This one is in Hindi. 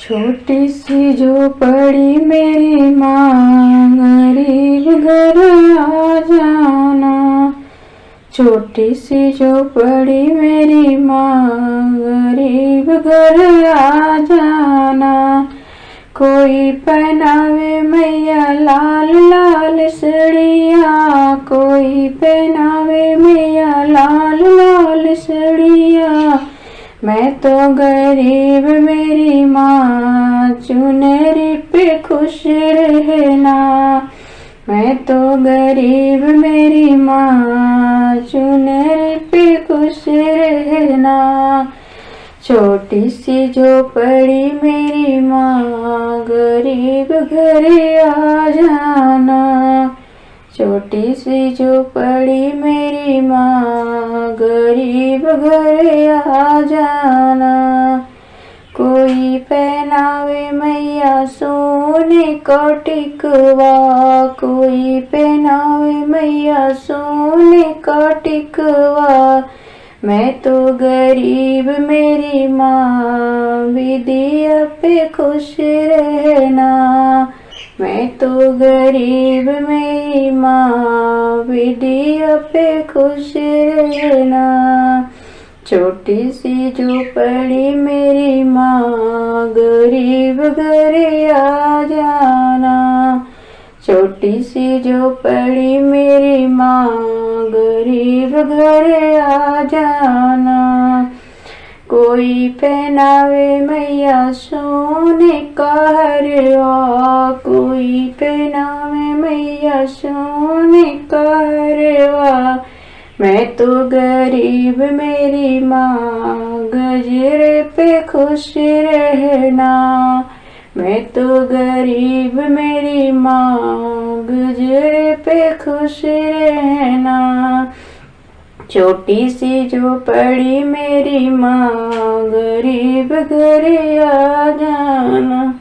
छोटी सी झोपड़ी मेरी माँ, गरीब घर आ जाना। छोटी सी झोपड़ी मेरी माँ, गरीब घर आ जाना। कोई पहनावे मैया लाल लाल साड़िया, कोई पहनावे मैया लाल लाल साड़िया। मैं तो गरीब मेरी माँ, चुनरी पे खुश रहना। मैं तो गरीब मेरी माँ, चुनरी पे खुश रहना। छोटी सी झोपड़ी मेरी माँ, गरीब घर आ जाना। छोटी सी झोपड़ी मेरी माँ, गरीब घर आ जाना। कोई पहनावे मैया सोने का टिकवा, कोई पहनावे मैया सोने का टिकवा। मैं तो गरीब मेरी माँ, विदिया पे खुश रहना। मैं तो गरीब मेरी माँ, विदिया पे खुश रहना। छोटी सी झोपड़ी मेरी माँ, गरीब घर आ जाना। छोटी सी झोपड़ी मेरी माँ, गरीब घर आ जाना। कोई पहनावे मैया सोने का हरवा, कोई पहनावे मैया सोने का हरवा। मैं तो गरीब मेरी माँ, गजरे पे खुश रहना। मैं तो गरीब मेरी माँ, गजरे पे खुश रहना। छोटी सी झोपड़ी मेरी माँ, गरीब घर आ जाना।